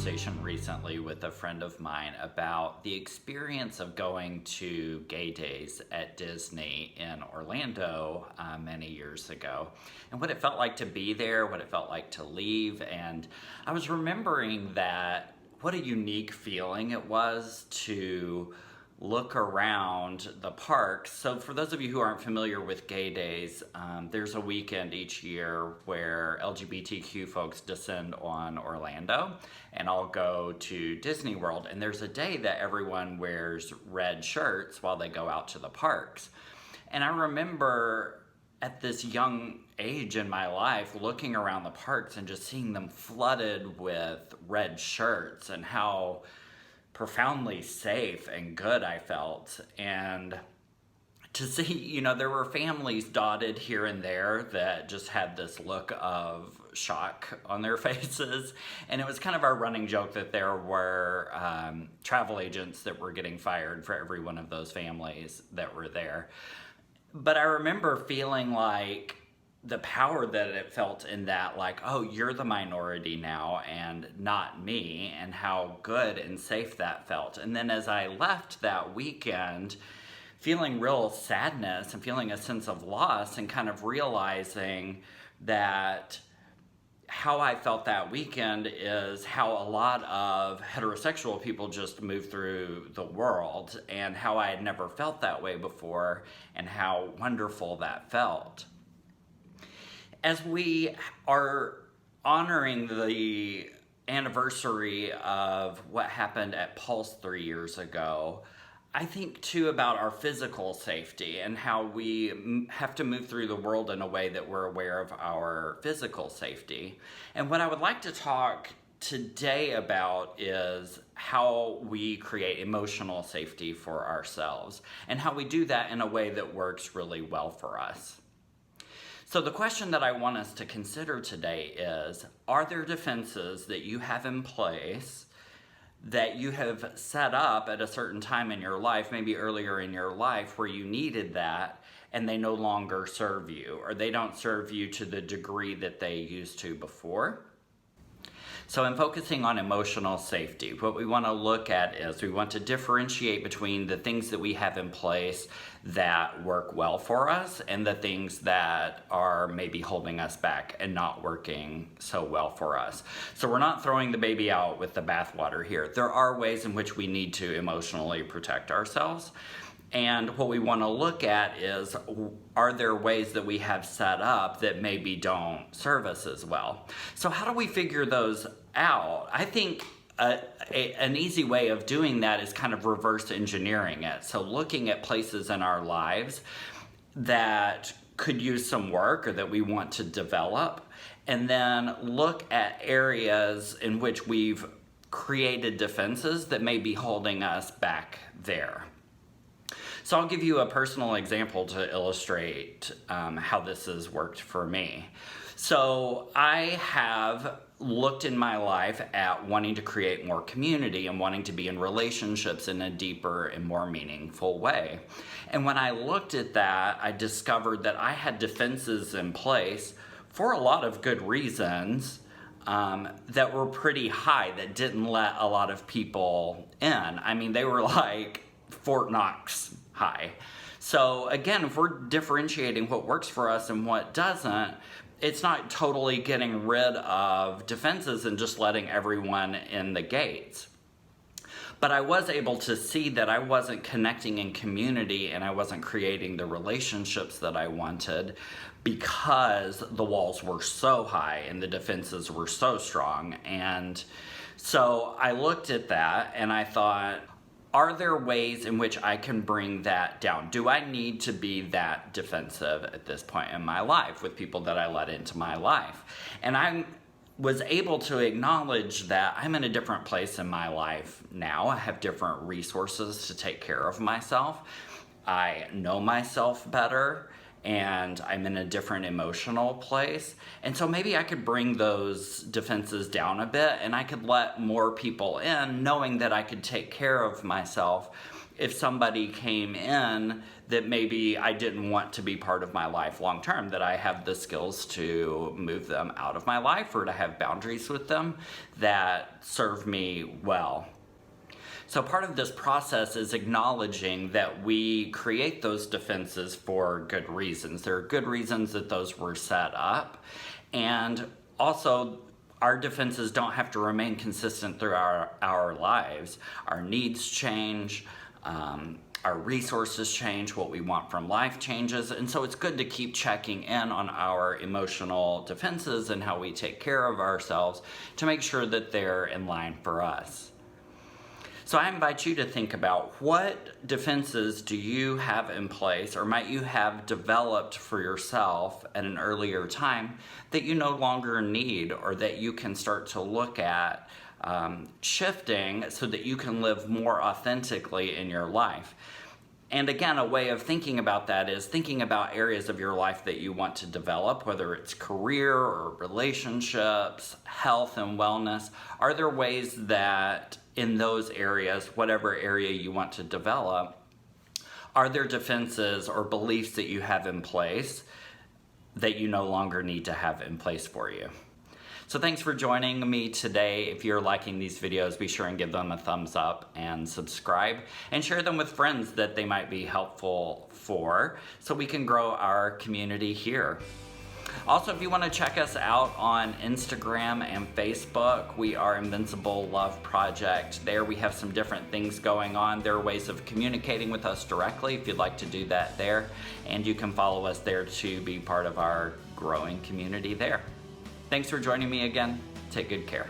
conversation recently with a friend of mine about the experience of going to gay days at Disney in Orlando many years ago, and what it felt like to be there, what it felt like to leave. And I was remembering that what a unique feeling it was to look around the park. So for those of you who aren't familiar with gay days, there's a weekend each year where LGBTQ folks descend on Orlando and all go to Disney World. And there's a day that everyone wears red shirts while they go out to the parks. And I remember at this young age in my life looking around the parks and just seeing them flooded with red shirts and how profoundly safe and good I felt. And to see, there were families dotted here and there that just had this look of shock on their faces. And it was kind of our running joke that there were travel agents that were getting fired for every one of those families that were there. But I remember feeling like the power that it felt in that, like, oh, you're the minority now and not me, and how good and safe that felt. And then as I left that weekend, feeling real sadness and feeling a sense of loss and kind of realizing that how I felt that weekend is how a lot of heterosexual people just move through the world, and how I had never felt that way before and how wonderful that felt. As we are honoring the anniversary of what happened at Pulse 3 years ago, I think too about our physical safety and how we have to move through the world in a way that we're aware of our physical safety. And what I would like to talk today about is how we create emotional safety for ourselves and how we do that in a way that works really well for us. So the question that I want us to consider today is, are there defenses that you have in place that you have set up at a certain time in your life, maybe earlier in your life, where you needed that and they no longer serve you, or they don't serve you to the degree that they used to before? So in focusing on emotional safety, what we want to look at is we want to differentiate between the things that we have in place that work well for us and the things that are maybe holding us back and not working so well for us. So we're not throwing the baby out with the bathwater here. There are ways in which we need to emotionally protect ourselves. And what we want to look at is, are there ways that we have set up that maybe don't serve us as well? So how do we figure those out? I think an easy way of doing that is kind of reverse engineering it. So looking at places in our lives that could use some work or that we want to develop, and then look at areas in which we've created defenses that may be holding us back there. So I'll give you a personal example to illustrate how this has worked for me. So I have looked in my life at wanting to create more community and wanting to be in relationships in a deeper and more meaningful way. And when I looked at that, I discovered that I had defenses in place for a lot of good reasons that were pretty high, that didn't let a lot of people in. I mean, they were like Fort Knox high. So again, if we're differentiating what works for us and what doesn't, it's not totally getting rid of defenses and just letting everyone in the gates. But I was able to see that I wasn't connecting in community and I wasn't creating the relationships that I wanted because the walls were so high and the defenses were so strong. And so I looked at that and I thought, are there ways in which I can bring that down? Do I need to be that defensive at this point in my life with people that I let into my life? And I was able to acknowledge that I'm in a different place in my life now. I have different resources to take care of myself. I know myself better, and I'm in a different emotional place. And so maybe I could bring those defenses down a bit and I could let more people in, knowing that I could take care of myself if somebody came in that maybe I didn't want to be part of my life long term, that I have the skills to move them out of my life or to have boundaries with them that serve me well. So part of this process is acknowledging that we create those defenses for good reasons. There are good reasons that those were set up, and also our defenses don't have to remain consistent through our lives. Our needs change, our resources change, what we want from life changes, and so it's good to keep checking in on our emotional defenses and how we take care of ourselves to make sure that they're in line for us. So I invite you to think about, what defenses do you have in place or might you have developed for yourself at an earlier time that you no longer need, or that you can start to look at shifting so that you can live more authentically in your life. And again, a way of thinking about that is thinking about areas of your life that you want to develop, whether it's career or relationships, health and wellness. Are there ways that in those areas, whatever area you want to develop, are there defenses or beliefs that you have in place that you no longer need to have in place for you? So thanks for joining me today. If you're liking these videos, be sure and give them a thumbs up and subscribe, and share them with friends that they might be helpful for, so we can grow our community here. Also, if you want to check us out on Instagram and Facebook, we are Invincible Love Project. There we have some different things going on. There are ways of communicating with us directly if you'd like to do that there. And you can follow us there to be part of our growing community there. Thanks for joining me again. Take good care.